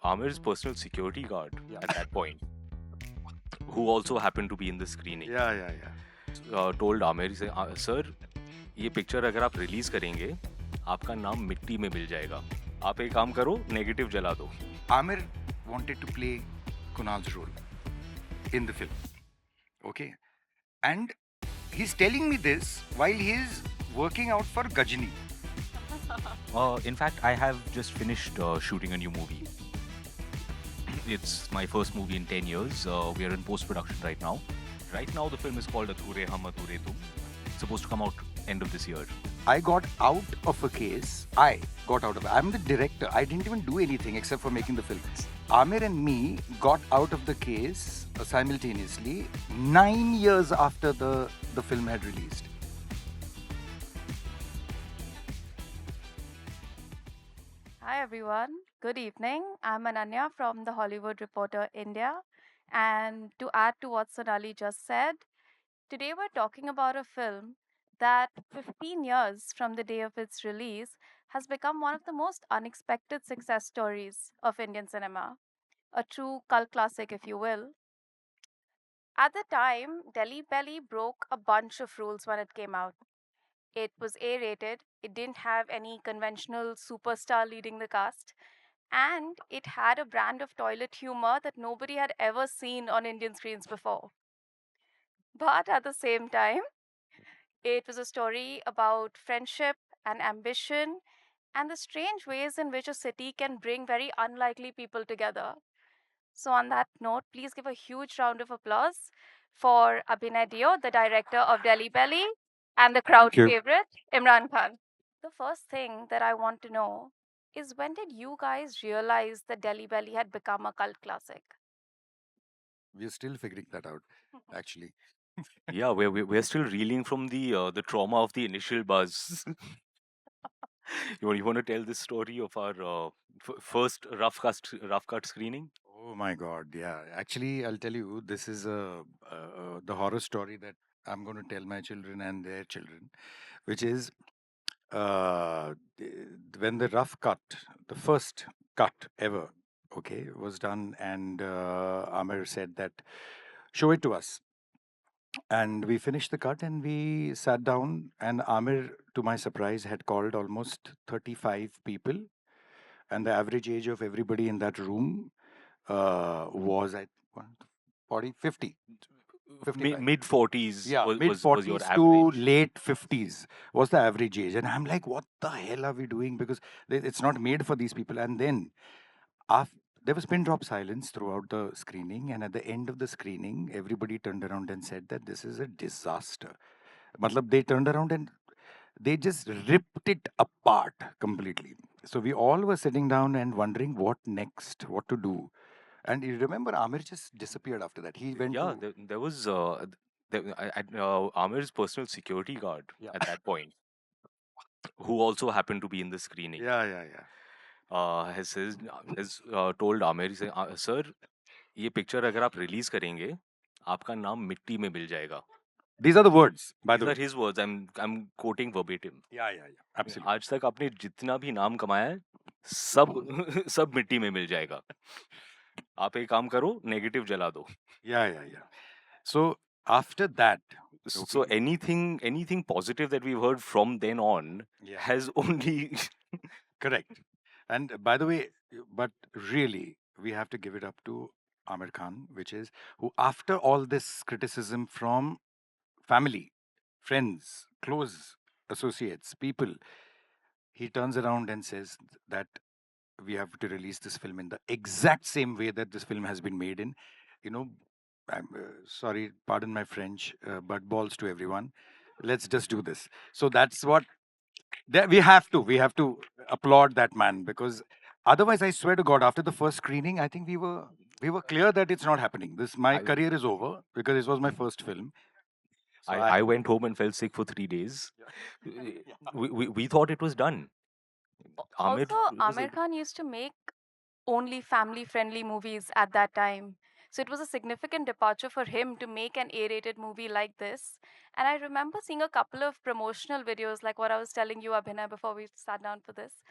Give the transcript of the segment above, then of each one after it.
Aamir's personal security guard Yeah. at that point, who also happened to be in the screening, Yeah. told Aamir, he said, "Sir, ये picture अगर आप release करेंगे, आपका नाम मिट्टी में मिल जाएगा. आप एक काम करो, नेगेटिव जला दो." Aamir wanted to play Kunal's role in the film. Okay. And he's telling me this while he's working out for Gajini. In fact, I have just finished shooting a new movie. It's my first movie in 10 years. We are in post-production right now. Right now, the film is called Adhure Hum Adhure Tum. It's supposed to come out end of this year. I got out of a case. I'm the director. I didn't even do anything except for making the film. Aamir and me got out of the case simultaneously 9 years after the film had released. Hi everyone, good evening. I'm Ananya from the Hollywood Reporter India. And to add to what Sonali just said, today we're talking about a film that 15 years from the day of its release has become one of the most unexpected success stories of Indian cinema. A true cult classic, if you will. At the time, Delhi Belly broke a bunch of rules when it came out. It was A rated, it didn't have any conventional superstar leading the cast, and it had a brand of toilet humor that nobody had ever seen on Indian screens before. But at the same time, it was a story about friendship and ambition and the strange ways in which a city can bring very unlikely people together. So, on that note, please give a huge round of applause for Abhinay Deo, the director of Delhi Belly, and the crowd Thank you. favorite, Imran Khan. The first thing that I want to know is when did you guys realize that Delhi Belly had become a cult classic? We're still figuring that out, actually. Yeah, we're still reeling from the trauma of the initial buzz. You want to tell this story of our first rough cut screening? Oh my God, yeah. Actually, I'll tell you, this is the horror story that I'm going to tell my children and their children, which is when the rough cut, the first cut ever, okay, was done, and Amir said that, show it to us. And we finished the cut and we sat down, and Amir, to my surprise, had called almost 35 people, and the average age of everybody in that room was at 40, 50, 55. Mid 40s Yeah, mid was your 40s to average. late 50s was the average age. And I'm like, what the hell are we doing? Because it's not made for these people. And then af there was pin drop silence throughout the screening. And at the end of the screening, everybody turned around and said that this is a disaster. Matlab, they turned around and they just ripped it apart completely. So we all were sitting down and wondering what next, what to do. And you remember, Amir just disappeared after that. He went Yeah, to. there was Aamir's personal security guard Yeah. at that point, who also happened to be in the screening, Yeah. has told Aamir, he said, "Sir, ये picture अगर आप release करेंगे, आपका नाम मिट्टी में मिल जाएगा." These are the words, by These the are way. his words. I'm quoting verbatim. Yeah. Absolutely. आज तक आपने जितना भी नाम कमाया है, सब सब मिट्टी में मिल जाएगा. आप एक काम करो, नेगेटिव जला दो. Yeah. So after that, So okay. anything positive that we've heard from then on Yeah. has only Correct. And by the way, but really, we have to give it up to Amir Khan, which is who, after all this criticism from family, friends, close associates, people, he turns around and says that we have to release this film in the exact same way that this film has been made in. You know, I'm sorry, pardon my French, but balls to everyone. Let's just do this. So that's what that we have to applaud that man, because otherwise, I swear to God, after the first screening, I think we were clear that it's not happening. This my I, career is over because this was my first film. So I went home and fell sick for 3 days. We thought it was done. Amir Also, was Amir able. Khan used to make only family friendly movies at that time. So it was a significant departure for him to make an A rated movie like this. And I remember seeing a couple of promotional videos, like what I was telling you, Abhinay, before we sat down for this,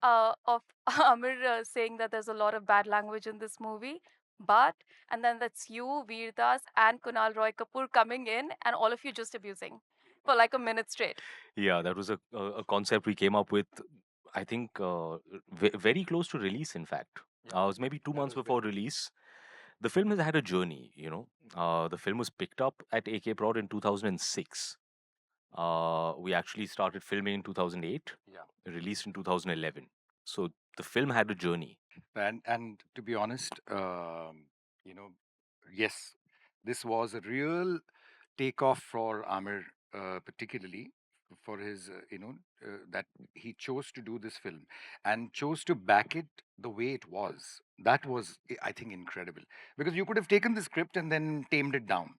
of Amir saying that there's a lot of bad language in this movie. But, and then that's you, Veerdas, and Kunal Roy Kapur coming in, and all of you just abusing for like a minute straight. Yeah, that was a concept we came up with. I think very close to release. In fact, it was maybe 2 months before release. The film has had a journey. The film was picked up at AK Prod in 2006. We actually started filming in 2008, Yeah. released in 2011. So the film had a journey. And to be honest, you know, yes, this was a real takeoff for Amir, particularly for his, that he chose to do this film and chose to back it the way it was. That was, I think, incredible, because you could have taken the script and then tamed it down,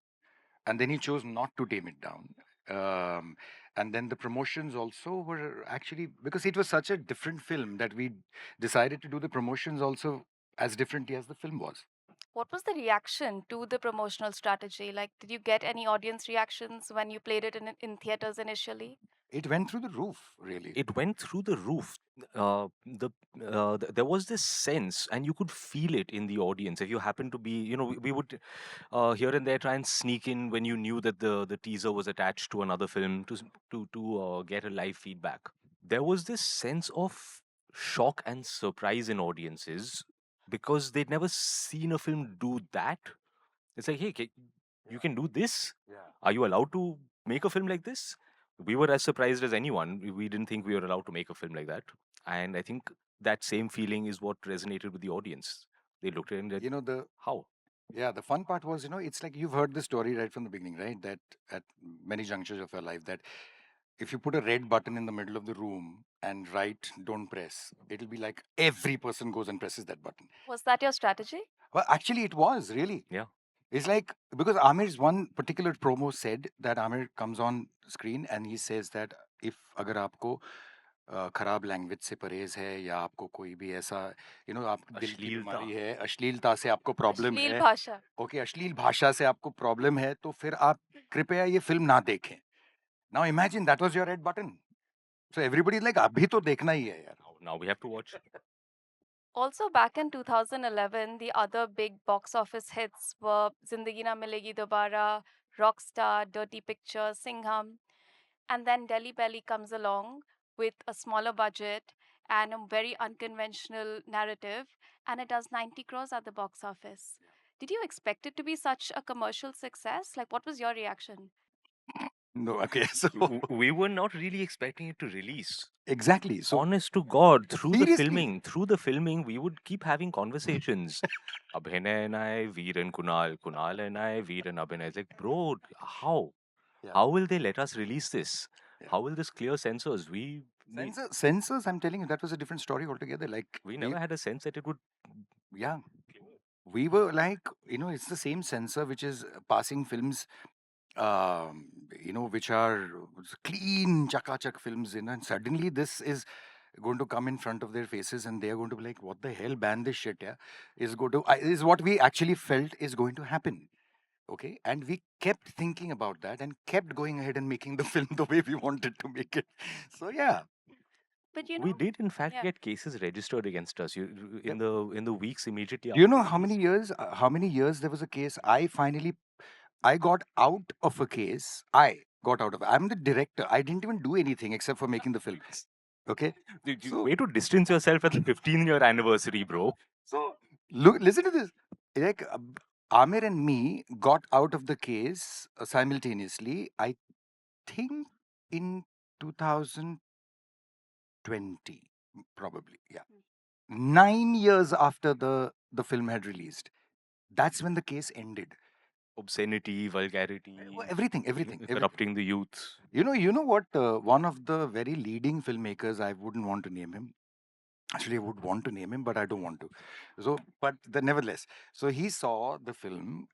and then he chose not to tame it down. And then the promotions also were actually, because it was such a different film, that we decided to do the promotions also as differently as the film was. What was the reaction to the promotional strategy? Like, did you get any audience reactions when you played it in theaters initially? It went through the roof, really. It went through the roof. There was this sense, and you could feel it in the audience. If you happen to be, we would here and there try and sneak in when you knew that the teaser was attached to another film to get a live feedback. There was this sense of shock and surprise in audiences because they'd never seen a film do that. It's like, hey, you can do this? Yeah. Are you allowed to make a film like this? We were as surprised as anyone. We didn't think we were allowed to make a film like that. And I think that same feeling is what resonated with the audience. They looked at it and said, You know, the how? yeah, the fun part was, it's like you've heard the story right from the beginning, right? That at many junctures of your life, that if you put a red button in the middle of the room and write "don't press," it'll be like every person goes and presses that button. Was that your strategy? Well, actually, it was really. Yeah. It's like, because Amir's one particular promo said that Amir comes on screen and he says that if अगर आपको खराब language से परहेज है, या आपको कोई भी ऐसा आप दिल की अश्लीलता. बीमारी है, अश्लीलता से आपको प्रॉब्लम Ashleel है, Bhasha. ओके, अश्लील भाषा से आपको प्रॉब्लम है, तो फिर आप कृपया ये फिल्म ना देखें. Now imagine that was your red button. So everybody like अभी तो देखना ही है यार. Now we have to watch. Also, back in 2011, the other big box office hits were Zindagi Na Milegi Dobara, Rockstar, Dirty Picture, Singham. And then Delhi Belly comes along with a smaller budget and a very unconventional narrative, and it does 90 crores at the box office. Did you expect it to be such a commercial success? Like, what was your reaction? No, okay. So We were not really expecting it to release. exactly. So Honest to God, seriously, through the filming, we would keep having conversations. Abhinay and I, Veer and Kunal, Kunal and I, Veer and Abhinay. It's like, bro, how? yeah. How will they let us release this? Yeah. How will this clear censors? Censors, I'm telling you, that was a different story altogether. Like We never had a sense that it would. yeah, we were like, it's the same censor which is passing films, which are clean, chakachak films, and suddenly this is going to come in front of their faces, and they are going to be like, "What the hell? Ban this shit!" Yeah, is what we actually felt is going to happen. Okay, and we kept thinking about that and kept going ahead and making the film the way we wanted to make it. So yeah, But you We know, did, in fact, yeah. get cases registered against us. yeah. In the weeks immediately Do you after know the release. how many years there was a case? I got out of a case. I got out of. I'm the director. I didn't even do anything except for making the film. Okay, so Way to distance yourself at the 15-year anniversary, bro. so listen to this. Like Amir and me got out of the case simultaneously. I think in 2020, probably. Yeah, 9 years after the film had released. That's when the case ended. Obscenity, vulgarity, Everything. corrupting the youth. You know what? One of the very leading filmmakers, I wouldn't want to name him. Actually, I would want to name him, but I don't want to. So, but nevertheless, so he saw the film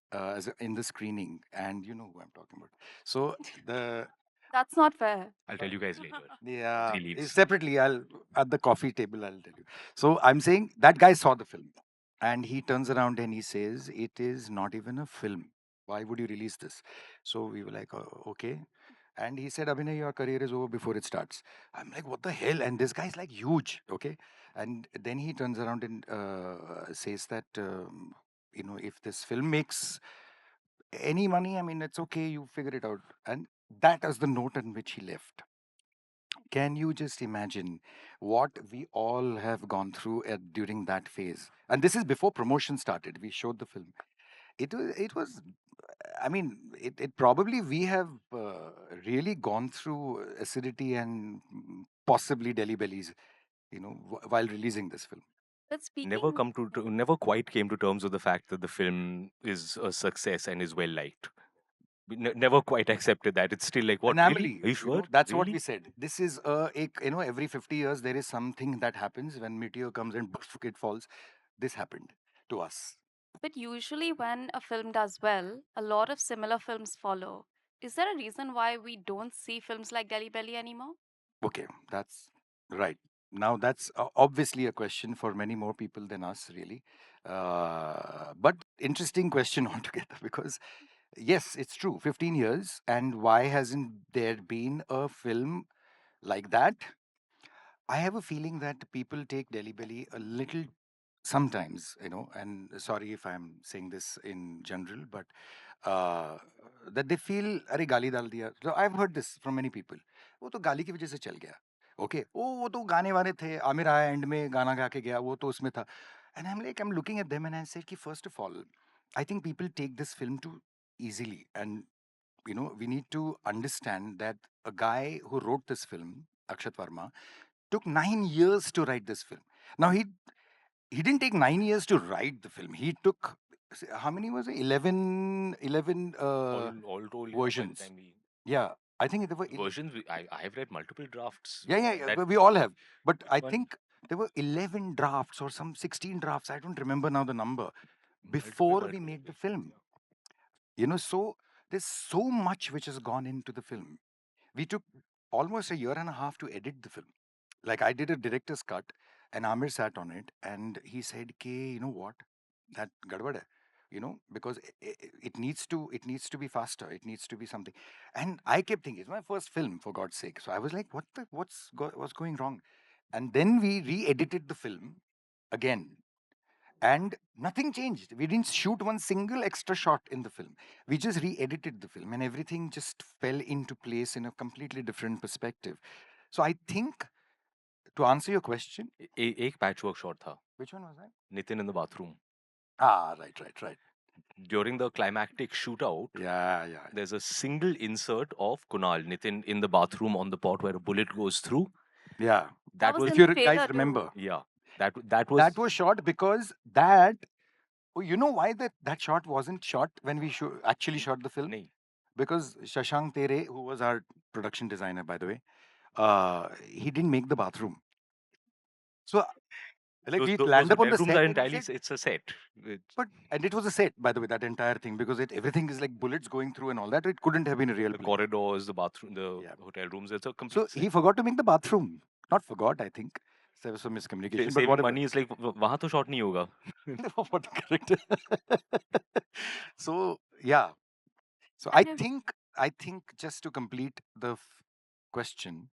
in the screening, and you know who I'm talking about. So the That's not fair. I'll tell you guys later. yeah, He leaves. separately, I'll at the coffee table, I'll tell you. So I'm saying that guy saw the film, and he turns around and he says, "It is not even a film. Why would you release this?" So we were like, "Oh, okay." And he said, Abhinay, your career is over before it starts. I'm like, what the hell? And this guy's like huge, okay? And then he turns around and says that, if this film makes any money, I mean, it's okay, you figure it out. And that is the note on which he left. Can you just imagine what we all have gone through during that phase? And this is before promotion started. We showed the film. It was I mean, it probably we have really gone through acidity and possibly Delhi bellies, while releasing this film. But Never speaking, never quite came to terms with the fact that the film is a success and is well liked. We never quite accepted that. It's still like, what, really? Anomaly, Are you sure? that's what we Really? said. This is every 50 years there is something that happens when meteor comes and it falls. This happened to us. but usually when a film does well, a lot of similar films follow. Is there a reason why we don't see films like Delhi Belly anymore? Okay, that's right. Now that's obviously a question for many more people than us, really. But interesting question altogether because yes, it's true. 15 years, and why hasn't there been a film like that? I have a feeling that people take Delhi Belly a little sometimes, and sorry if I'm saying this in general, but uh, that they feel, अरे गाली डाल दिया. So I've heard this from many people. वो तो गाली की वजह से चल गया. Okay. वो तो गाने वाले थे. आमिर आया एंड में गाना गा के गया. वो तो उसमें था. And I'm looking at them and I said, कि first of all, I think people take this film too easily, and we need to understand that a guy who wrote this film, Akshat Verma, took 9 years to write this film. Now he didn't take 9 years to write the film. He took how many was it? 11 All told, yeah, by the versions. time we Yeah, I think there were. versions, I have read multiple drafts. Yeah. That We all have, but which I one? think there were 11 drafts or some 16 drafts. I don't remember now the number before we Multiple made the editions. film. So there's so much which has gone into the film. We took almost a year and a half to edit the film. Like I did a director's cut, and Amir sat on it, and he said, "K, you know what? That gadbad hai." Because it needs to be faster. It needs to be something. And I kept thinking, it's my first film, for God's sake. So I was like, what's going wrong? And then we re-edited the film again, and nothing changed. We didn't shoot one single extra shot in the film. We just re-edited the film, and everything just fell into place in a completely different perspective. So I think, to answer your question, एक patchwork shot था. which one was that? Nitin in the bathroom. Right. During the climactic shootout, Yeah. there's a single insert of Kunal, Nitin in the bathroom on the pot where a bullet goes through. Yeah. That That was was, If in the you guys trailer too. remember, yeah, that was that was shot because that. Oh, you know why that shot wasn't shot when we actually shot the film? nahi. Because Shashank Tere, who was our production designer, by the way, he didn't make the bathroom. So, like, we Those land up on hotel the rooms set are and he entirely said, it's a set. and it was a set, by the way, that entire thing, because everything is like bullets going through and all that. It couldn't have been a real The place. corridors, the bathroom, the Yeah. hotel rooms. It's a So complete set. he forgot to make the bathroom. Not forgot, I think. There was some miscommunication, but Saving whatever. money is like वहाँ तो shot नहीं होगा. For the character. So yeah. So I And if think I think just to complete the question,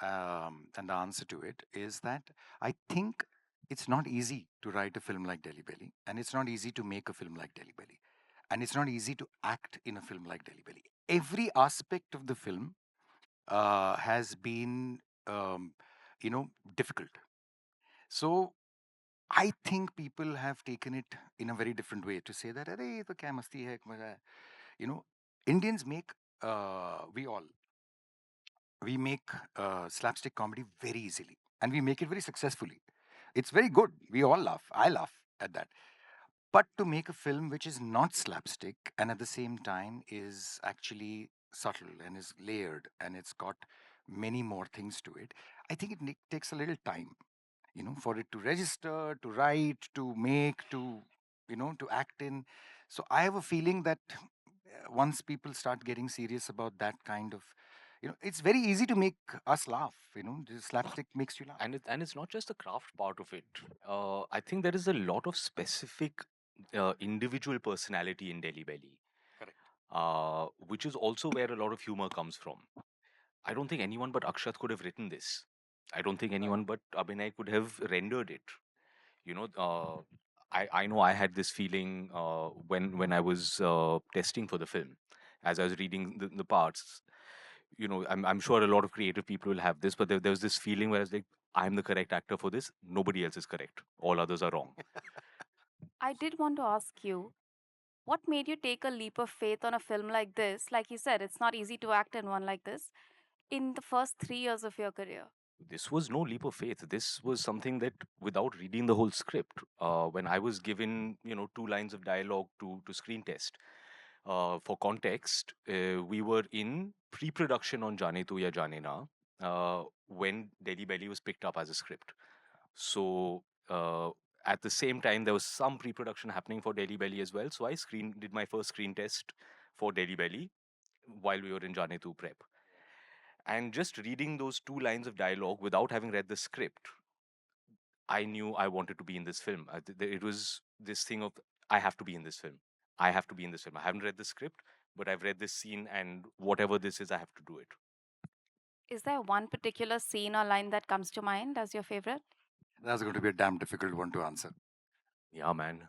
and the answer to it is that I think it's not easy to write a film like Delhi Belly, and it's not easy to make a film like Delhi Belly, and it's not easy to act in a film like Delhi Belly. Every aspect of the film has been, um, difficult. So I think people have taken it in a very different way to say that, "Arey, ye to kya masti hai, maza hai." Indians make, we make slapstick comedy very easily, and we make it very successfully. It's very good. We all laugh. I laugh at that. But to make a film which is not slapstick and at the same time is actually subtle and is layered and it's got many more things to it, I think it takes a little time, for it to register, to write, to make, to act in. So I have a feeling that once people start getting serious about that kind of, it's very easy to make us laugh. The slapstick makes you laugh. And it's not just the craft part of it. I think there is a lot of specific individual personality in Delhi Belly. Correct. which is also where a lot of humor comes from. I don't think anyone but Akshat could have written this. I don't think anyone but Abhinay could have rendered it. You know, I know I had this feeling when I was testing for the film, as I was reading the parts. You know, I'm sure a lot of creative people will have this, but there was this feeling where I was like, I'm the correct actor for this. Nobody else is correct. All others are wrong. I did want to ask you, what made you take a leap of faith on a film like this? Like you said, it's not easy to act in one like this in the first 3 years of your career. This was no leap of faith. This was something that, without reading the whole script, when I was given, you know, two lines of dialogue to screen test, for context, we were in pre-production on Jaane Tu Ya Jaane Na, when Delhi Belly was picked up as a script. So at the same time, there was some pre-production happening for Delhi Belly as well. So I did my first screen test for Delhi Belly while we were in Jaane Tu prep. And just reading those two lines of dialogue without having read the script, I knew I wanted to be in this film. It was this thing of, I have to be in this film. I have to be in this film. I haven't read the script, but I've read this scene, and whatever this is, I have to do it. Is there one particular scene or line that comes to mind as your favorite? That's going to be a damn difficult one to answer. Yeah, man.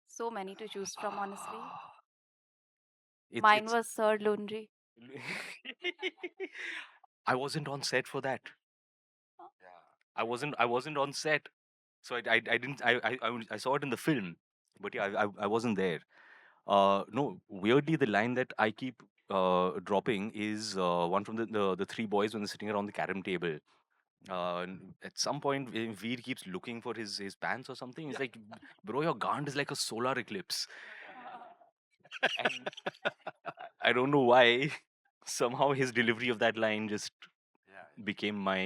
So many to choose from, honestly. Mine It's was Sir Laundry. I wasn't on set for that. Yeah. I wasn't on set, so I didn't I saw it in the film, but yeah, I wasn't there. No, weirdly, the line that I keep dropping is one from the three boys when they're sitting around the carom table. At some point, Veer keeps looking for his pants or something. He's like, "Bro, your gand is like a solar eclipse." And I don't know why. Somehow his delivery of that line just Yeah. became my.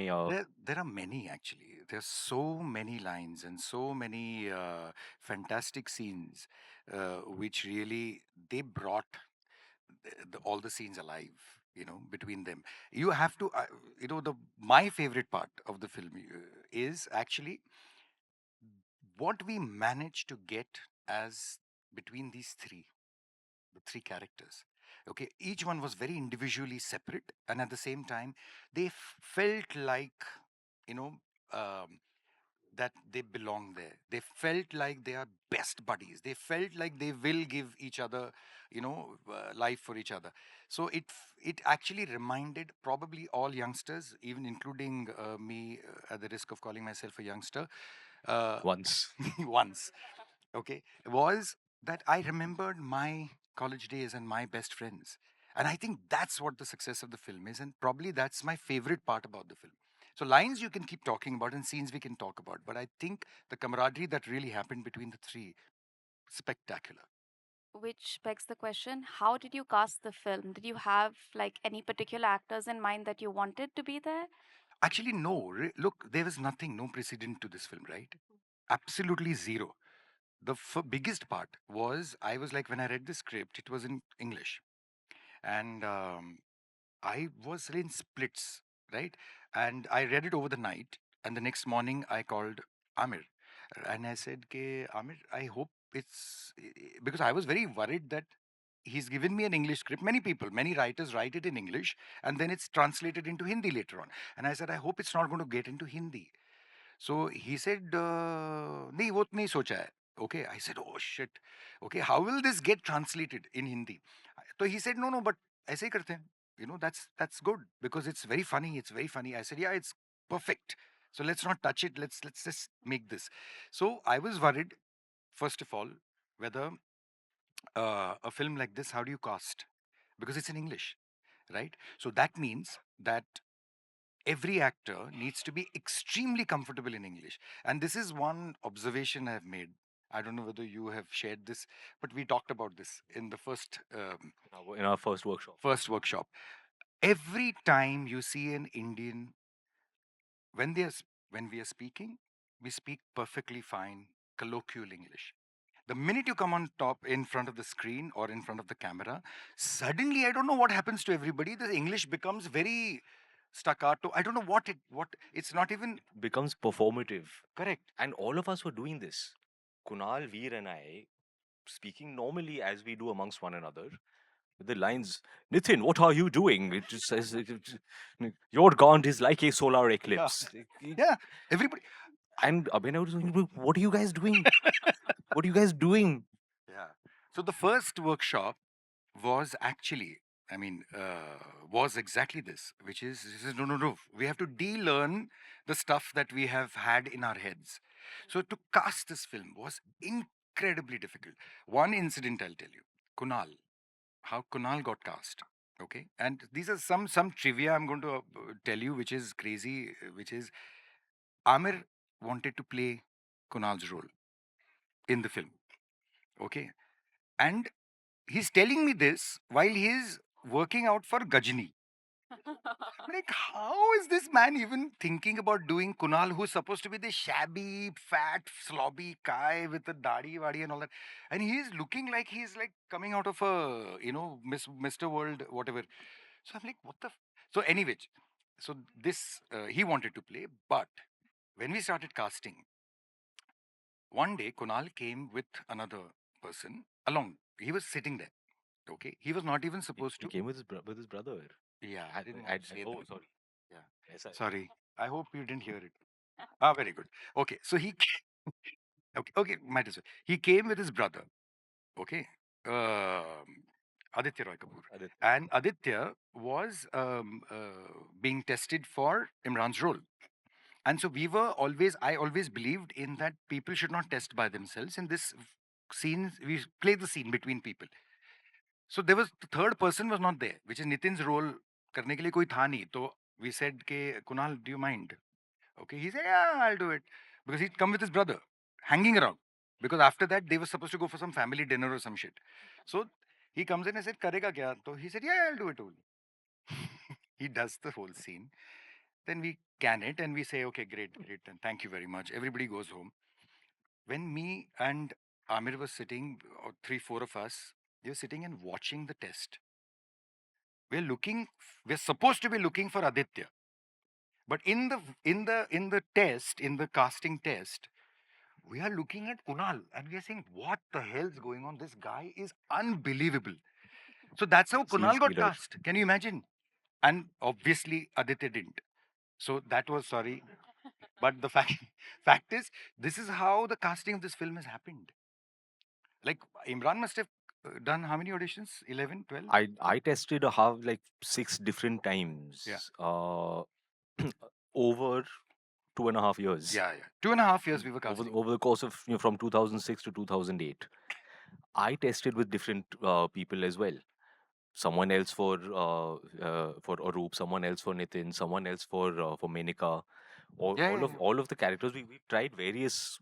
There are many actually. There's so many lines and so many fantastic scenes, which really they brought all the scenes alive. You know, between them, you have to. You know, the my favorite part of the film is actually what we managed to get as between these three, the three characters. Okay, each one was very individually separate, and at the same time, they felt like, you know, um, that they belong there. They felt like they are best buddies. They felt like they will give each other, life for each other. So it actually reminded probably all youngsters, even including me, at the risk of calling myself a youngster, uh, Once. once. Okay, was that I remembered my college days and my best friends. And I think that's what the success of the film is. And probably that's my favorite part about the film. So, lines you can keep talking about and scenes we can talk about. But I think the camaraderie that really happened between the three, spectacular. Which begs the question, how did you cast the film? Did you have like any particular actors in mind that you wanted to be there? Actually, no. Look, there was nothing, no precedent to this film, right? Absolutely zero. The biggest part was I was like, when I read the script, it was in English. And I was in splits, right? And I read it over the night. And the next morning, I called Amir. And I said, "Ke, Amir, I hope it's because I was very worried that he's given me an English script. Many people, many writers write it in English and then it's translated into Hindi later on. And I said, I hope it's not going to get into Hindi. So he said, नहीं वो तो नहीं सोचा है. Okay, I said, oh shit. Okay, how will this get translated in Hindi? So he said, no, but ऐसे ही करते हैं. You know, that's good because it's very funny. It's very funny. I said, yeah, it's perfect. So let's not touch it. Let's just make this. So I was worried, first of all, whether a film like this, how do you cast? Because it's in English, right? So that means that every actor needs to be extremely comfortable in English. And this is one observation I've made. I don't know whether you have shared this, but we talked about this in the In our first workshop. first workshop. Every time you see an Indian, when they are, when we are speaking, we speak perfectly fine colloquial English. The minute you come on top in front of the screen or in front of the camera, suddenly I don't know what happens to everybody. The English becomes very staccato. I don't know what it's not even Becomes performative. correct. And all of us were doing this. Kunal, Veer, and I. speaking normally as we do amongst one another. With the lines, Nitin, what are you doing? It just says, your gaunt is like a solar Yeah, eclipse. yeah. Everybody. And Abhinay was going, what are you guys doing? What are you guys doing? Yeah. So the first workshop was actually, was exactly this, which is, he says, no, no, no. We have to de-learn the stuff that we have had in our heads. So to cast this film was incredibly difficult. One incident I'll tell you. Kunal, how Kunal got cast. Okay, and these are some trivia I'm going to tell you, which is crazy. Which is Amir wanted to play Kunal's role in the film. Okay, and he's telling me this while he's working out for Gajini. I'm like, how is this man even thinking about doing Kunal, who's supposed to be the shabby, fat, slobby guy with the dadi wadi and all that, and he's looking like he's like coming out of a Mr. World whatever. So I'm like, what the? So anyway, so this he wanted to play, but when we started casting, one day Kunal came with another person along. He was sitting there. Okay, he was not even supposed He to. came with with his brother. Yeah, I didn't want to say Oh, that. sorry. Yeah, Yes, sorry. I hope you didn't hear it. Ah, very good. Okay, so okay, okay, might as well. He came with his brother. Okay, Aditya Roy Kapur, Aditya. and Aditya was being tested for Imran's role. And so I always believed in that people should not test by themselves. In this scene, we play the scene between people. So there was the third person was not there, which is Nitin's role. करने के लिए कोई था नहीं. So we said, "के Kunal, do you mind?" Okay, he said, "Yeah, I'll do it," because he'd come with his brother, hanging around. Because after that, they were supposed to go for some family dinner or some shit. So he comes in and said, "करेगा क्या?" So he said, "Yeah, I'll do it." He does the whole scene. Then we can it and we say, "Okay, great, great, and thank you very much." Everybody goes home. When me and Amir was sitting, or three, four of us, they were sitting and watching the test. We're looking, we're supposed to be looking for Aditya. But in the test, in the casting test, we are looking at Kunal and we are saying, what the hell's going on? This guy is unbelievable. So that's how Scene Kunal got stealer. cast. Can you imagine? And obviously Aditya didn't. So that was sorry. But the fact is, this is how the casting of this film has happened. Like Imran must have done how many auditions? 11, 12? I tested a half like 6 different Yeah. times. Over 2.5 years. Yeah, yeah. 2.5 years we were casting. Over the course of from 2006 to 2008, I tested with different people as well. Someone else for Arup, someone else for Nitin, someone else for Menika. Yeah, yeah, yeah. All of the characters we tried various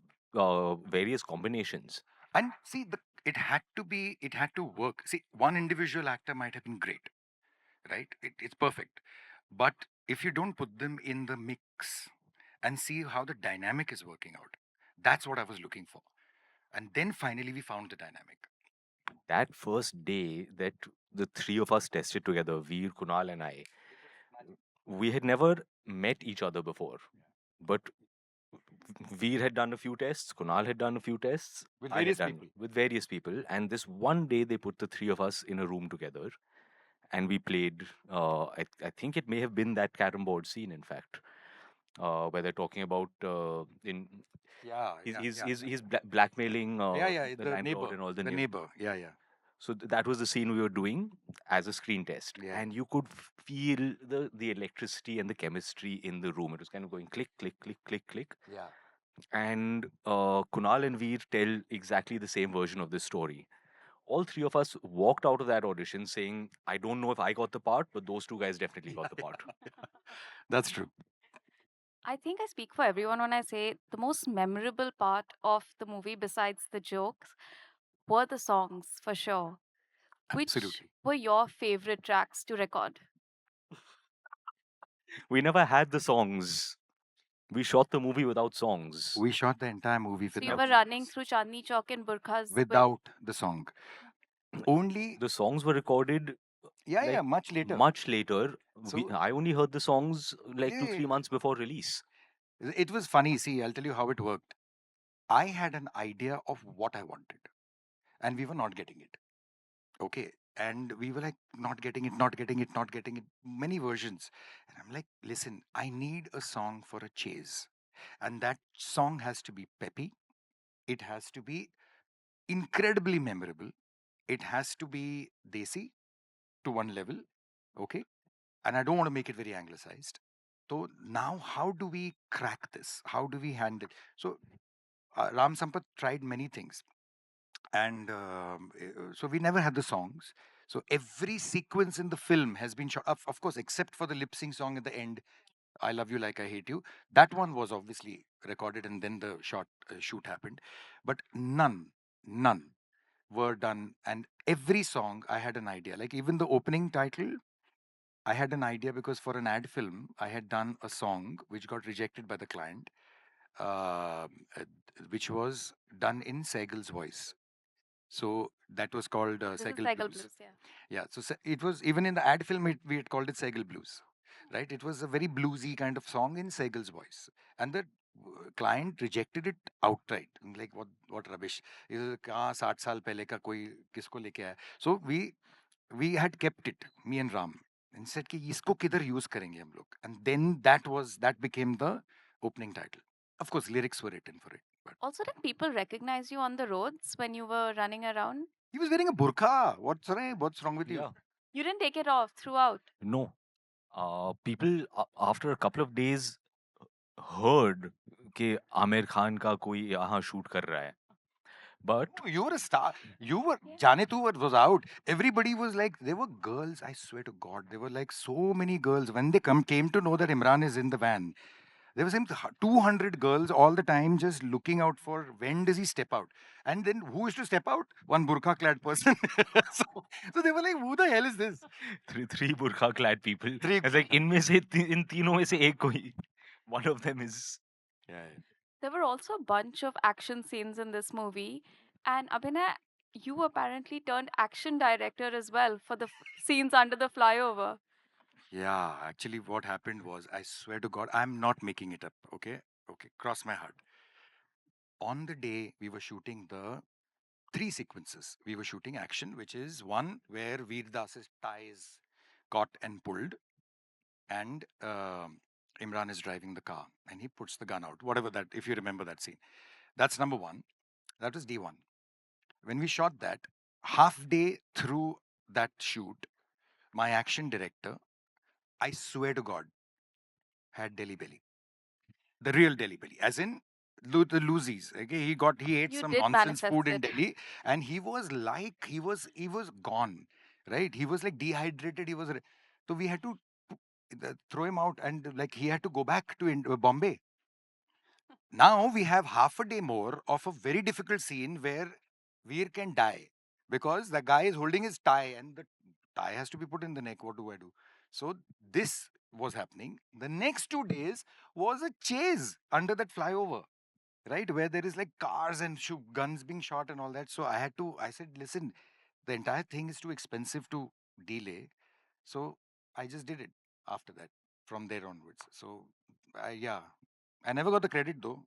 combinations. And see, it had to work. See, one individual actor might have been great, right? It's perfect. But if you don't put them in the mix and see how the dynamic is working out, that's what I was looking for. And then finally we found the dynamic. That first day that the three of us tested together, Veer, Kunal, and I, we had never met each other before. But Veer had done a few tests, Kunal had done a few tests, With I had various done people. with various people. And this one day, they put the three of us in a room together and we played. I think it may have been that carom board scene, in fact, where they're talking about in Yeah, yeah, yeah. blackmailing Yeah, yeah, the the landlord neighbor. and all the The new. neighbor. Yeah, yeah. So that was the scene we were doing as a screen test, Yeah, and you could feel the electricity and the chemistry in the room. It was kind of going click, click, click, click, click. yeah. And Kunal and Veer tell exactly the same version of this story. All three of us walked out of that audition saying, I don't know if I got the part, but those two guys definitely got the part. That's true. I think I speak for everyone when I say the most memorable part of the movie, besides the jokes, were the songs for sure. Which Absolutely. were your favorite tracks to record? We never had the songs. We shot the movie without songs. We shot the entire movie So you without were running songs. through Chandni Chowk in burkhas with. Without the song. Only, The songs were recorded yeah, yeah, like much later. much later. So, I only heard the songs like two, yeah, 3 months before release. it was funny. See, I'll tell you how it worked. I had an idea of what I wanted. and we were not getting it. Okay. And we were like, not getting it, not getting it, not getting it, many versions. And I'm like, listen, I need a song for a chase. And that song has to be peppy. It has to be incredibly memorable. It has to be desi to one level. Okay. And I don't want to make it very anglicized. So now, how do we crack this? How do we handle? So Ram Sampath tried many things, and so we never had the songs. So every sequence in the film has been shot, of course, except for the lip sync song at the end, "I Love You Like I Hate You." That one was obviously recorded, and then the shoot happened. But none were done. And every song, I had an idea. Like even the opening title, I had an idea because for an ad film, I had done a song which got rejected by the client, uh, uh, which was done in Segal's voice. So that was called This is Segal Cycle Blues. Blues, yeah. Yeah, so it was even in the ad film, we had called it Segal Blues, right? It was a very bluesy kind of song in Segal's voice, and the client rejected it outright. Like what rubbish? ये कहाँ 60 साल पहले का कोई किसको लेके आया? So we had kept it, me and Ram, and said कि इसको किधर use करेंगे हम लोग? And then that became the opening title. Of course, lyrics were written for it, but Also, did people recognize you on the roads when you were running around? he was wearing a burqa. What's wrong with you? Yeah. You didn't take it off throughout. No. People after a couple of days heard कि आमिर खान का कोई यहाँ shoot कर रहा है. But Oh, you were a star. You were Yeah. Jane Tu was out. Everybody was like, there were girls. I swear to God, there were like so many girls. When they came to know that Imran is in the van, there was 200 girls all the time just looking out for when does he step out. And then who is to step out? One burqa clad person. so, so they were like, who the hell is this? three burqa clad people. Three. It's like इनमें से इन तीनों में से एक कोई. One of them is. Yeah. There were also a bunch of action scenes in this movie, and Abhinay, you apparently turned action director as well for the scenes under the flyover. Yeah, actually, what happened was, I swear to God, I'm not making it up. Okay, okay, cross my heart. On the day we were shooting the three sequences, we were shooting action, which is one where Veer Das's tie is caught and pulled, and Imran is driving the car, and he puts the gun out. Whatever that, if you remember that scene, that's number one. That was D1. When we shot that, half day through that shoot, my action director, I swear to God, had Delhi belly, the real Delhi belly, as in the loosies. Okay, he ate You some did nonsense manifest food in it. Delhi, and he was like he was gone, right? He was like dehydrated. So we had to throw him out, and like he had to go back to Bombay. Now we have half a day more of a very difficult scene where Veer can die because the guy is holding his tie and the tie has to be put in the neck. What do I do? So this was happening. The next 2 days was a chase under that flyover, right? Where there is like cars and guns being shot and all that. So I said, listen, the entire thing is too expensive to delay. So I just did it after that from there onwards. So yeah, I never got the credit though.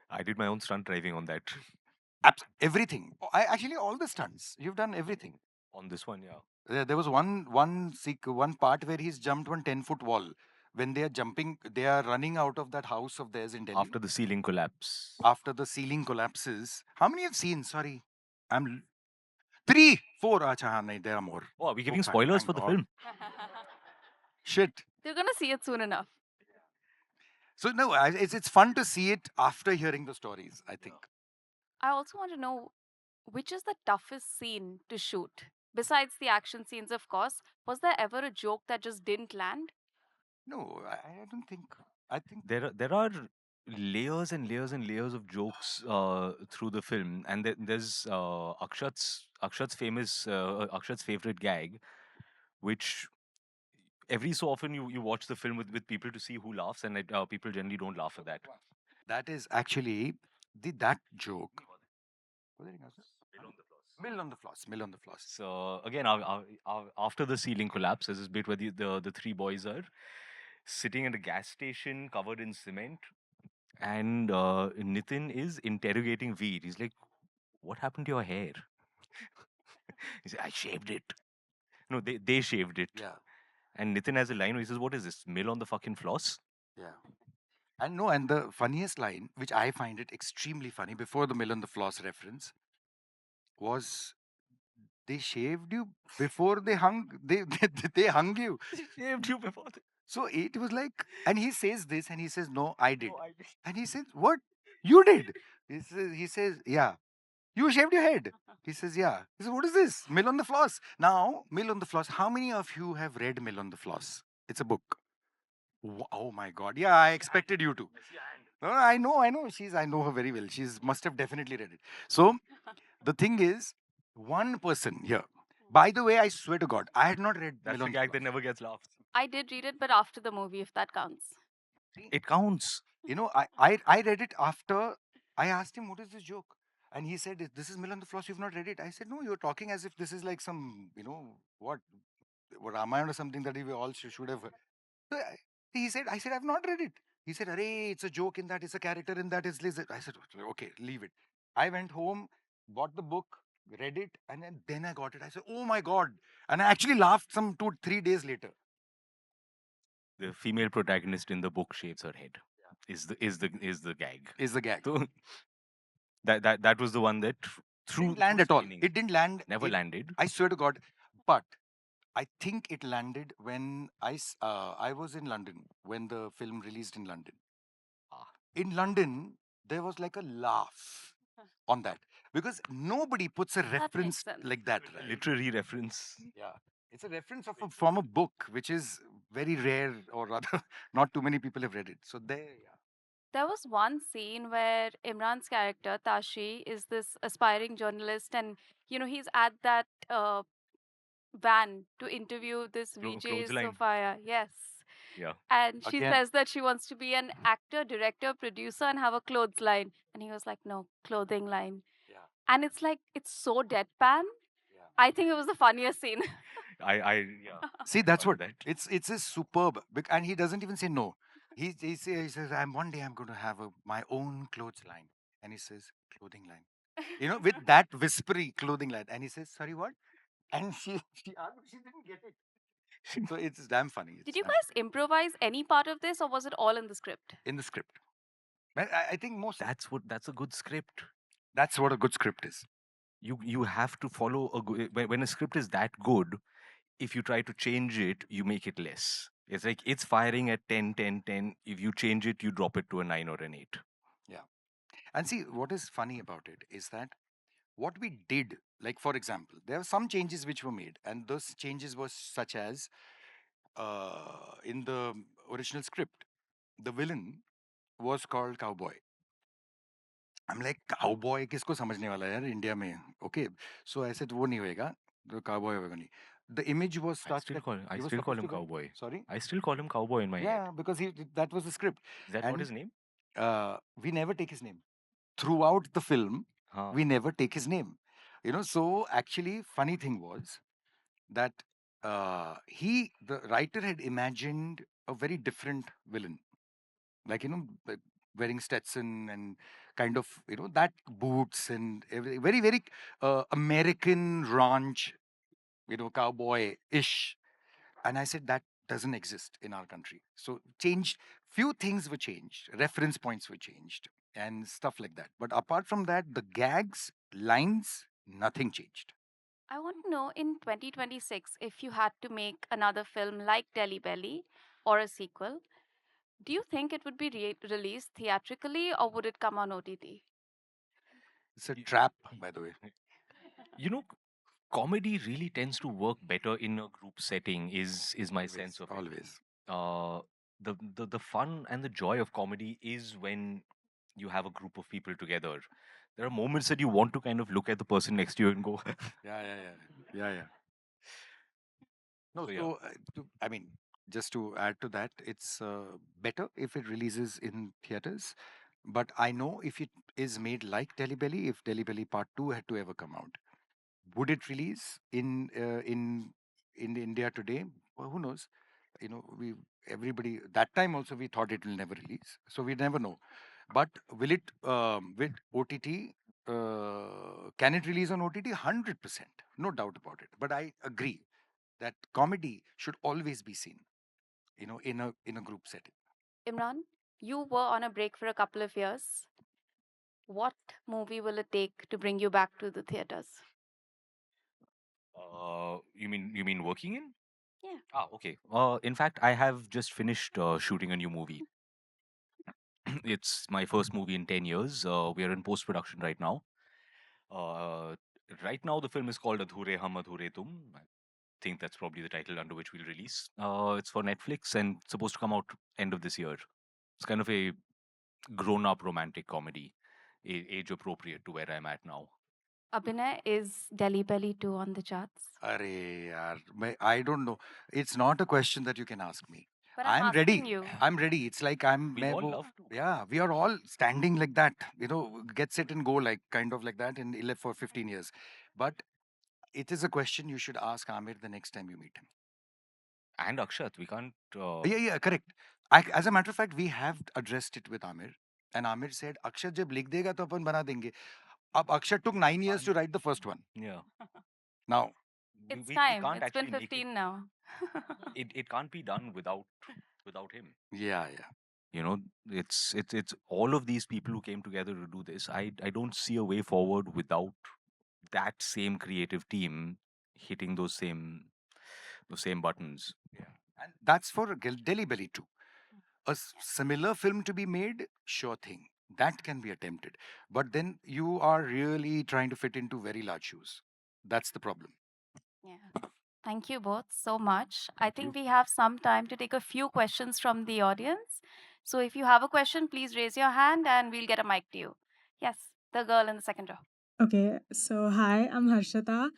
I did my own stunt driving on that. Everything. I actually all the stunts. You've done everything. On this one, yeah. There was one part where he's jumped one 10-foot wall. When they are jumping, they are running out of that house of theirs in Delhi. After the ceiling collapse. After the ceiling collapses. How many have seen? Sorry, I'm three, four. Acha, haan, nahi, there are more. Oh, are we Oh, giving spoilers thank for the God. film? Shit. You're gonna see it soon enough. So no, it's fun to see it after hearing the stories. I think. I also want to know which is the toughest scene to shoot? Besides the action scenes, of course, was there ever a joke that just didn't land? No, I don't think. I think There are layers and layers and layers of jokes through the film, and there's Akshat's favorite gag, which every so often you watch the film with people to see who laughs, and people generally don't laugh at that. that is actually that joke. Mill on the floss. Mill on the floss. So again, after the ceiling collapse, there's this bit where the three boys are sitting at a gas station covered in cement, and Nitin is interrogating Veer. He's like, what happened to your hair? He said, I shaved it. No, they shaved it. Yeah, And Nitin has a line where he says, what is this? Mill on the fucking floss? yeah. And no, and the funniest line, which I find it extremely funny, before the mill on the floss reference, was they shaved you before they hung. They hung you. Shaved you before. So it was like, and he says this, and he says, "No, I did." No, I did. And he says, "What? You did?" He says, "Yeah." You shaved your head. He says, "Yeah." He says, "What is this? Mill on the Floss." Now, Mill on the Floss. How many of you have read Mill on the Floss? It's a book. Oh my God! Yeah, I expected you to. No, I know, I know. I know her very well. She's must have definitely read it. So the thing is, one person here. By the way, I swear to God, I had not read That's Mill the on the gag Floss. that never gets laughed. I did read it, but after the movie, if that counts. See, It counts. I read it after I asked him what is this joke, and he said this is Mill on the Floss. You've not read it. I said no. You're talking as if this is like some what Ramayana or something that we all should have. So he said, I said I've not read it. He said, "Arey, it's a joke in that. It's a character in that. It's this." I said, "Okay, leave it." I went home, bought the book, read it, and then I got it. I said, "Oh my God!" And I actually laughed some 2 3 days later. The female protagonist in the book shaves her head. Is the gag. Is the gag. So that was the one that Didn't through land at all. screening It didn't land. never landed. I swear to God. But I think it landed when I was in London when the film released in London. Ah. In London, there was like a laugh on that because nobody puts a That makes reference sense. like that, A right? literary reference. Yeah, it's a reference of from a book, which is very rare, or rather, not too many people have read it. So there, yeah. There was one scene where Imran's character, Tashi, is this aspiring journalist, and he's at that van to interview this VJ Clothesline. Sophia. Yes. Yeah. And she Again, says that she wants to be an actor, director, producer, and have a clothes line. And he was like, no, clothing line. yeah, And it's like, it's so deadpan. yeah. I think it was the funniest scene. I yeah. See, that's Found what that. it's a superb, and he doesn't even say no. He says, "I'm one day I'm going to have my own clothes line," and he says, "Clothing line." With that whispery clothing line, and he says, "Sorry, what?" And she didn't get it. So it's damn funny. Did It's you damn guys funny. improvise any part of this, or was it all in the script? In the script. I think That's a good script. that's what a good script is. You have to follow when a script is that good, if you try to change it, you make it less. It's like it's firing at 10, 10, 10. If you change it, you drop it to a 9 or an 8. Yeah. And see, what is funny about it is that what we did, like for example, there were some changes which were made, and those changes were such as in the original script, the villain was called Cowboy. I'm like, Cowboy किसको समझने वाला है यार India में? Okay, so I said वो नहीं होएगा, the Cowboy होगा नहीं. The image was I such still that call I he was still call supposed him to be. cowboy. Sorry. I still call him cowboy in my head. Yeah, because that was the script, Is that not and his name? we never take his name throughout the film. Huh. We never take his name. So actually, funny thing was that the writer had imagined a very different villain, like wearing Stetson and kind of that boots and everything, very very American ranch, cowboy ish. And I said that doesn't exist in our country. So changed, few things were changed, reference points were changed, and stuff like that. But apart from that, the gags, lines, nothing changed. I want to know in 2026 if you had to make another film like Delhi Belly or a sequel, do you think it would be released theatrically or would it come on OTT? It's a Y- trap, by the way. You know, comedy really tends to work better in a group setting. Is my sense Always, of it. always. Uh, the fun and the joy of comedy is when you have a group of people together. There are moments that you want to kind of look at the person next to you and go, Yeah, yeah, yeah, yeah, yeah. No, so yeah. so I mean, just to add to that, it's better if it releases in theaters. But I know if it is made like Delhi Belly, if Delhi Belly Part Two had to ever come out, would it release in India today? Well, who knows? We everybody that time also we thought it will never release, so we never know. But will it with OTT? can it release on OTT? 100%, no doubt about it. But I agree that comedy should always be seen, in a group setting. Imran, you were on a break for a couple of years. What movie will it take to bring you back to the theaters? You mean working in? Yeah. Okay. In fact, I have just finished shooting a new movie. It's my first movie in 10 years. We are in post production right now. Uh, right now, the film is called Adhure Hum Adhure Tum. I think that's probably the title under which we'll release. It's for Netflix and it's supposed to come out end of this year. It's kind of a grown-up romantic comedy, age appropriate to where I'm at now. Abhinay, is Delhi Belly 2 on the charts? Arey, yaar, I don't know. It's not a question that you can ask me. But I'm I'm asking ready. you. I'm ready. It's like I'm. We'd all love to. Yeah, we are all standing like that. Get set and go, like kind of like that, for 15 years. But it is a question you should ask Amir the next time you meet him. And Akshat, we can't. Yeah, yeah, correct. As a matter of fact, we have addressed it with Amir, and Amir said, "Akshat जब लिख देगा तो अपन बना देंगे." अब Akshat took 9 years to Can't. write the first one. Yeah. Now, We, It's we, we time. can't It's been actually make it. 15 now. It can't be done without him. yeah, yeah. You know, it's all of these people who came together to do this. I don't see a way forward without that same creative team hitting those same buttons. Yeah. And that's for Delhi Belly too. A similar film to be made, sure thing. That can be attempted. But then you are really trying to fit into very large shoes. That's the problem. Yeah. Thank you both so much. I Thank you. think we have some time to take a few questions from the audience. So if you have a question, please raise your hand and we'll get a mic to you. Yes, the girl in the second row. Okay, so hi, I'm Harshita.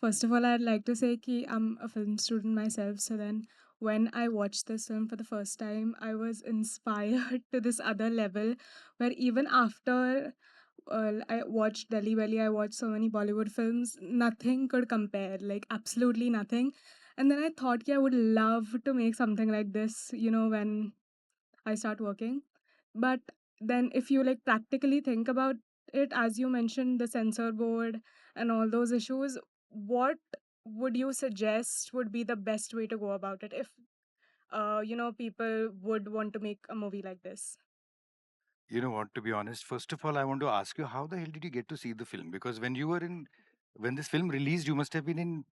First of all, I'd like to say that I'm a film student myself. So then, when I watched this film for the first time, I was inspired to this other level where even after I watched Delhi Belly, I watched so many Bollywood films, nothing could compare, like absolutely nothing. And then I thought, I would love to make something like this, when I start working. But then, if you like practically think about it, as you mentioned, the censor board and all those issues, what would you suggest would be the best way to go about it if people would want to make a movie like this? You know what, to be honest, first of all, I want to ask you, how the hell did you get to see the film? Because when this film released, you must have been in,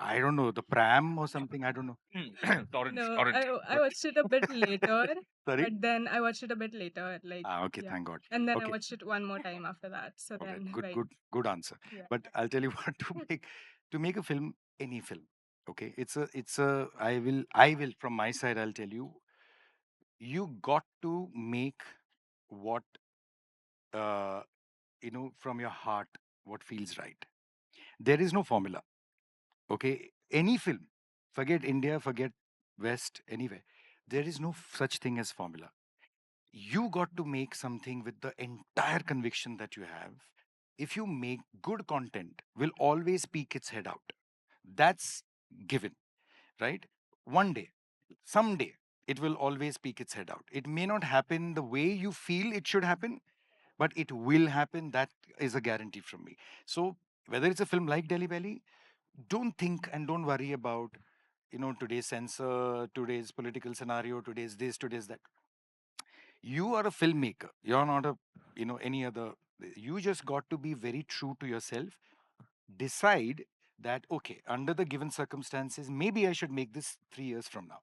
I don't know, the pram or something. I don't know. Torrents, No, torrent. I watched it a bit later, Sorry? but then I watched it a bit later, like Okay, yeah, thank God. and then I Okay. watched it one more time after that. So All right. then, Good, like good, good answer. yeah. But I'll tell you what, to make a film, any film, okay, I will from my side, I'll tell you, you got to make what from your heart, what feels right. There is no formula. Okay, any film, forget India, forget West, anywhere. There is no such thing as formula. You got to make something with the entire conviction that you have. If you make good content, will always peek its head out. That's given, right? One day, someday, it will always peek its head out. It may not happen the way you feel it should happen, but it will happen. That is a guarantee from me. So whether it's a film like Delhi Belly, don't think and don't worry about today's censor, today's political scenario, today's this, today's that. You are a filmmaker. You're not a any other. You just got to be very true to yourself. Decide that, okay, under the given circumstances, maybe I should make this 3 years from now.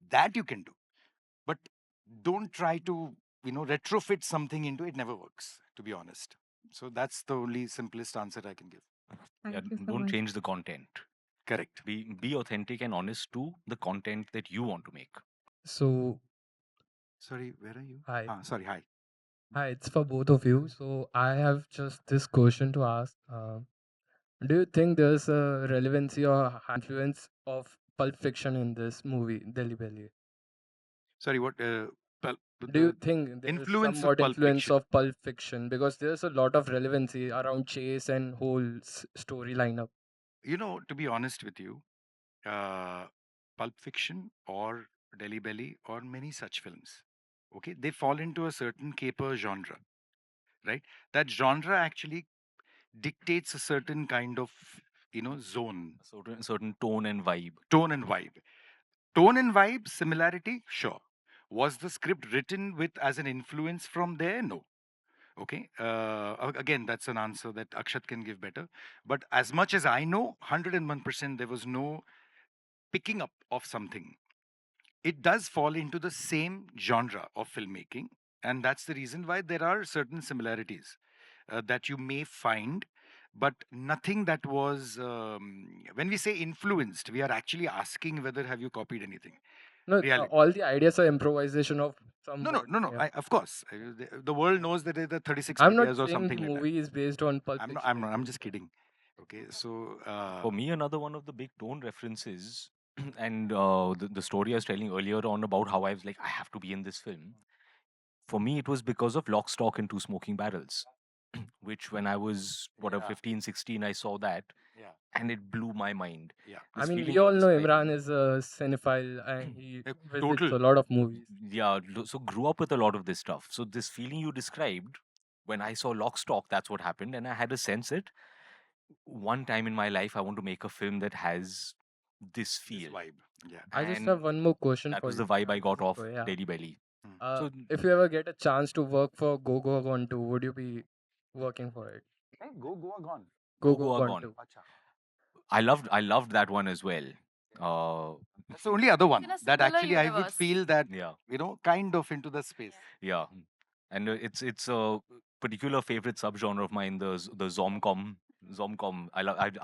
That you can do, but don't try to retrofit something into it. Never works, to be honest. So that's the only simplest answer I can give. Yeah, Thank you so don't much. change the content. Correct. Be authentic and honest to the content that you want to make. So, Sorry, where are you? hi. Sorry, hi. Hi, it's for both of you. So, I have just this question to ask. Do you think there's a relevancy or influence of Pulp Fiction in this movie, Delhi Belly? Sorry, what? Do you The think there is influence of somewhat Pulp influence Fiction. of Pulp Fiction? Because there's a lot of relevancy around Chase and whole story lineup. To be honest with you, uh, Pulp Fiction or Delhi Belly or many such films, okay, they fall into a certain caper genre. right? That genre actually dictates a certain kind of, zone, Certain tone and vibe. tone and vibe. Tone and vibe similarity, sure. Was the script written with as an influence from there? No. Okay. Again, that's an answer that Akshat can give better. But as much as I know, 101% there was no picking up of something. It does fall into the same genre of filmmaking, and that's the reason why there are certain similarities that you may find, but nothing that was, when we say influenced, we are actually asking whether have you copied anything. No, Reality. all the ideas are improvisation of No, no, somewhat. no, no. Yeah. Of course, the world knows that there are 36 I'm not PTIs or saying something the like that. movie is based on Pulp I'm not. Fiction I'm not. I'm only. just kidding. Okay, so For me, another one of the big tone references, and the story I was telling earlier on about how I was like, I have to be in this film. For me, it was because of Lock, Stock, and Two Smoking Barrels, which when I was, whatever, yeah, 15, 16, I saw that, yeah, and it blew my mind. yeah. I This mean, feeling we you're all know describing. Imran is a cinephile and he visits Total. a lot of movies. Yeah, so grew up with a lot of this stuff. So this feeling you described, when I saw Lock, Stock, that's what happened, and I had a sense that one time in my life, I want to make a film that has this This feel. vibe. Yeah. I just And have one more question that for was the you. vibe I got off Yeah. Daily Belly. Mm. So If you ever get a chance to work for Go Go Gone 2, would you be working for it? Hey, go Goa gone. Go Go Go Goa Gone Gone. 2. Acha. I loved that one as well. Uh, That's the only other In one a that similar actually I would universe. feel that, yeah, kind of into the space. yeah, and it's a particular favorite subgenre of mine. The zomcom. I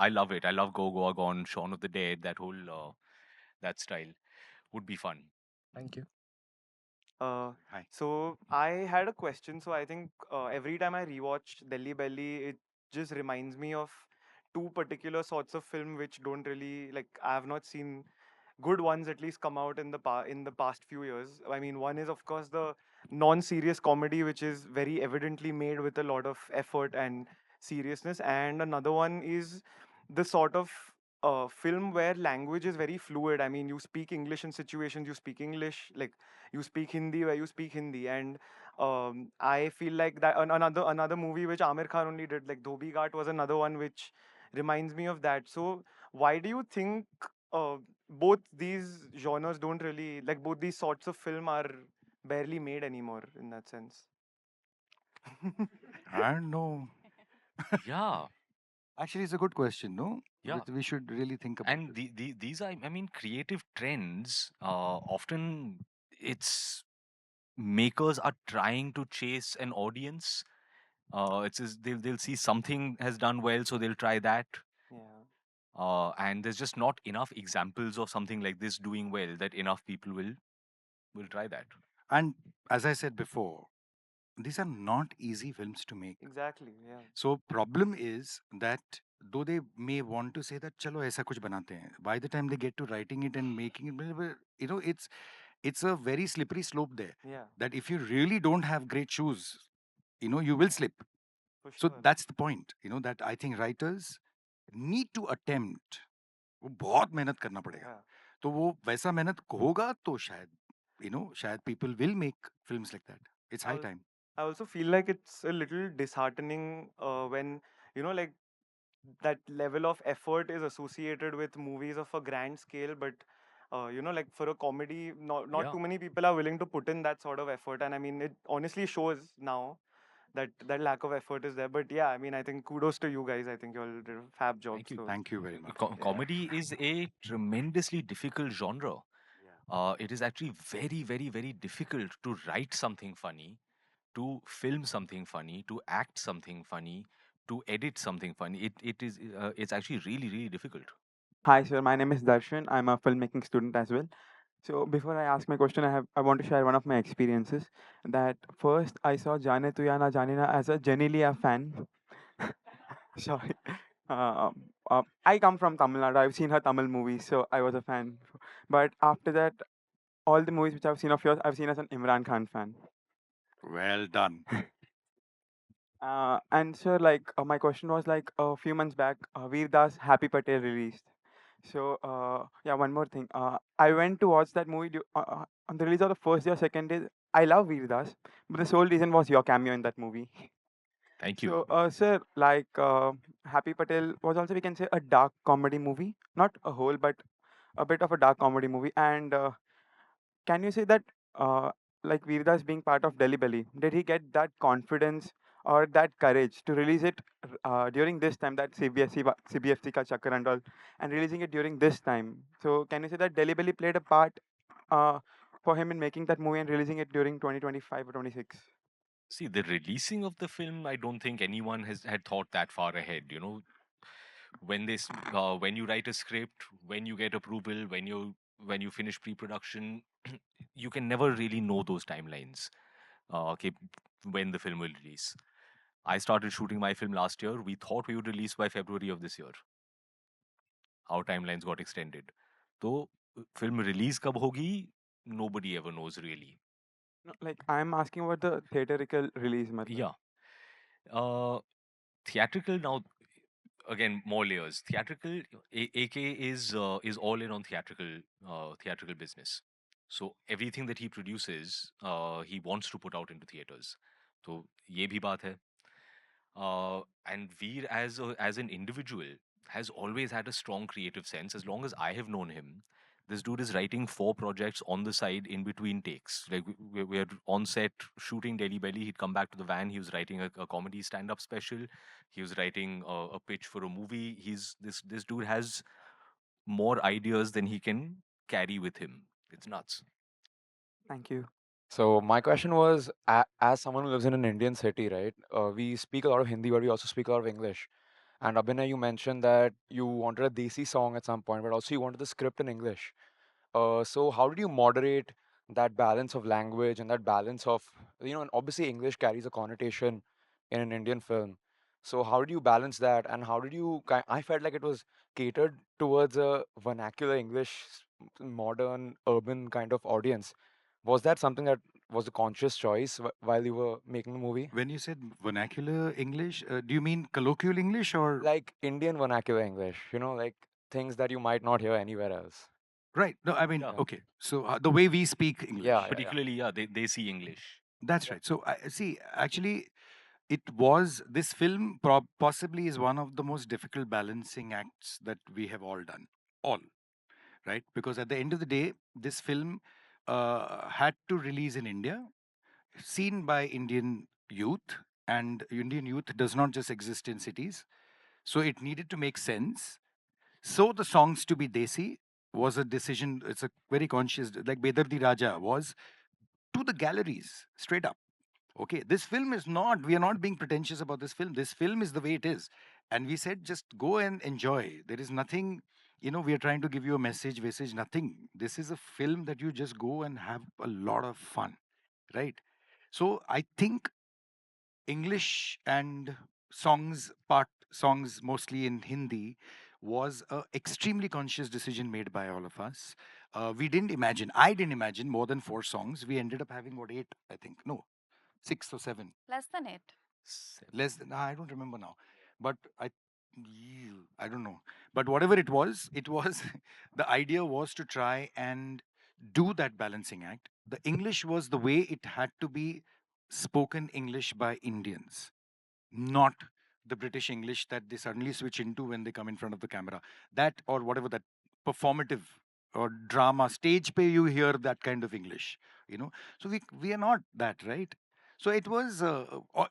love it. I love Go Goa Gone, Shaun of the Dead. That whole that style would be fun. Thank you. Uh, Hi. so I had a question. So I think every time I rewatch Delhi Belly, it just reminds me of two particular sorts of film which don't really like. I have not seen good ones at least come out in the past few years. I mean, one is of course the non-serious comedy, which is very evidently made with a lot of effort and seriousness, and another one is the sort of film where language is very fluid. I mean, you speak English in situations, you speak English, like you speak Hindi where you speak Hindi, and I feel like that another movie which Aamir Khan only did, like Dhobi Ghat, was another one which reminds me of that. So why do you think both these genres don't really like both these sorts of film are barely made anymore in that sense? I don't know. Yeah, Actually, it's a good question, no? yeah. We should really think about And it. these are, I mean, creative trends. Often it's makers are trying to chase an audience. It's just they'll see something has done well, so they'll try that. Yeah, And there's just not enough examples of something like this doing well that enough people will try that. And as I said before, these are not easy films to make. exactly. Yeah, So problem is that though they may want to say that chalo aisa kuch banate hain, by the time they get to writing it and making it, it's a very slippery slope there. yeah, That if you really don't have great shoes, you will slip. for So sure. that's the point. That I think writers need to attempt. वो बहुत मेहनत करना पड़ेगा. Yeah. तो वो वैसा मेहनत होगा तो शायद शायद people will make films like that. It's I high al- time. I also feel like it's a little disheartening when like that level of effort is associated with movies of a grand scale, but like for a comedy, not Yeah. too many people are willing to put in that sort of effort, and I mean it honestly shows now that that lack of effort is there. But yeah, I mean I think kudos to you guys. I think you all did a fab job. Thank you. So Thank you very much. yeah, Comedy is a tremendously difficult genre. It is actually very, very, very difficult to write something funny, to film something funny, to act something funny, to edit something funny. It's actually really, really difficult. Hi, sir. My name is Darshan. I'm a filmmaking student as well. So before I ask my question, I want to share one of my experiences. That first I saw Jane Tu Ya Na Janina as a Jenilia fan. Sorry. I come from Tamil Nadu. I've seen her Tamil movies, so I was a fan. But after that, all the movies which I've seen of yours, I've seen as an Imran Khan fan. Well done. And sir, like my question was like a few months back, Veer Das Happy Patel released. So yeah, one more thing. I went to watch that movie on the release of the first day or second day. I love Veer Das, but the sole reason was your cameo in that movie. Thank you. So, sir, like Happy Patel was also, we can say, a dark comedy movie, not a whole, but a bit of a dark comedy movie. And can you say that, like Veerdas being part of Delhi Belly, did he get that confidence or that courage to release it during this time, that CBFC ka chakkar and all, and releasing it during this time? So, can you say that Delhi Belly played a part uh, for him in making that movie and releasing it during 2025 or 26? See, the releasing of the film, I don't think anyone has had thought that far ahead. You know, when you write a script, when you get approval, when you finish pre-production, you can never really know those timelines. Okay, when the film will release. I started shooting my film last year. We thought we would release by February of this year. Our timelines got extended. So, film release kab hogi? Nobody ever knows really. No, like I'm asking about the theatrical release, matlab. Yeah. Uh, Theatrical now, again, more layers. Theatrical, AK is all in on theatrical business. So everything that he produces, he wants to put out into theaters. So ये भी बात है. And Veer, as an individual, has always had a strong creative sense. As long as I have known him, this dude is writing 4 projects on the side in between takes. Like we're on set shooting Delhi Belly. He'd come back to the van. He was writing a comedy stand-up special. He was writing a pitch for a movie. This dude has more ideas than he can carry with him. It's nuts. Thank you. So my question was, as someone who lives in an Indian city, right? We speak a lot of Hindi, but we also speak a lot of English. And Abhinay, you mentioned that you wanted a Desi song at some point, but also you wanted the script in English. So how did you moderate that balance of language and that balance of, and obviously English carries a connotation in an Indian film. So how did you balance that, and how did you? I felt like it was catered towards a vernacular English, modern, urban kind of audience. Was that something that was a conscious choice while you were making the movie? When you said vernacular English, do you mean colloquial English or Like Indian vernacular English, like things that you might not hear anywhere else. right? No, I mean, Yeah. Yeah. okay. So the way we speak Yeah, English. yeah, yeah. Particularly, yeah, they see English. That's Yeah. right. So I see. Actually, it was this film possibly is one of the most difficult balancing acts that we have all done. All right, because at the end of the day, this film had to release in India, seen by Indian youth, and Indian youth does not just exist in cities. So it needed to make sense. So the songs to be Desi was a decision. It's a very conscious, like Bedardi Raja was to the galleries straight up. Okay, this film is not, we are not being pretentious about this film. This film is the way it is. And we said, just go and enjoy. There is nothing, we are trying to give you a message, nothing. This is a film that you just go and have a lot of fun, right? So I think English and songs mostly in Hindi was a extremely conscious decision made by all of us. I didn't imagine more than 4 songs. We ended up having what, 8, I think. No, 6 or 7. Less than it. Less than, I don't remember now. But I don't know. But whatever it was the idea was to try and do that balancing act. The English was the way it had to be spoken English by Indians, not the British English that they suddenly switch into when they come in front of the camera. That or whatever that performative or drama stage pay you hear that kind of English, So we are not that, right? So it was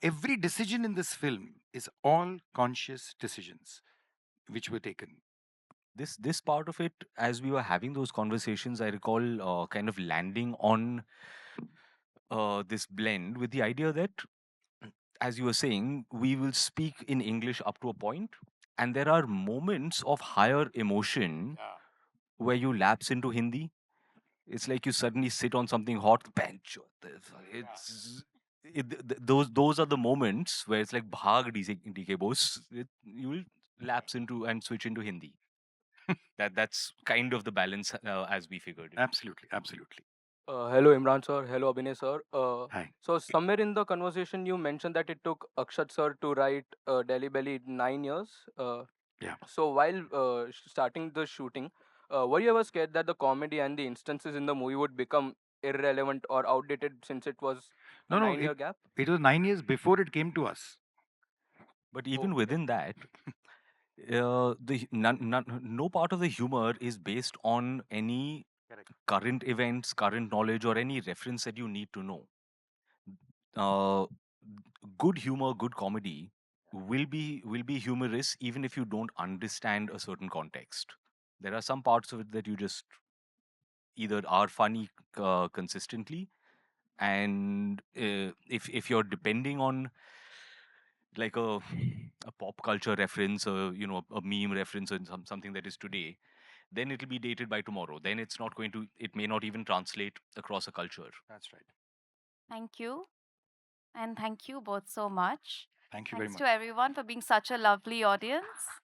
every decision in this film is all conscious decisions which were taken. This part of it, as we were having those conversations, I recall kind of landing on this blend with the idea that, as you were saying, we will speak in English up to a point, and there are moments of higher emotion Yeah. where you lapse into Hindi. It's like you suddenly sit on something hot. Bench. It's those are the moments where it's like bhag DK boss. You will lapse into and switch into Hindi. That's kind of the balance as we figured it. Absolutely, absolutely. Hello, Imran sir. Hello, Abhinay sir. Hi. So somewhere in the conversation, you mentioned that it took Akshat sir to write Delhi Belly 9 years. Yeah. So while starting the shooting, were you ever scared that the comedy and the instances in the movie would become irrelevant or outdated since it was a No, no. 9 year gap? It was 9 years before it came to us. But even within that, no part of the humor is based on any Correct. current events, current knowledge, or any reference that you need to know. uh, Good humor, good comedy will be humorous even if you don't understand a certain context. There are some parts of it that you just either are funny consistently, and if you're depending on like a pop culture reference, or a meme reference, or something that is today, then it'll be dated by tomorrow. Then it may not even translate across a culture. That's right. Thank you. And thank you both so much. Thank you very Thanks much. to everyone for being such a lovely audience.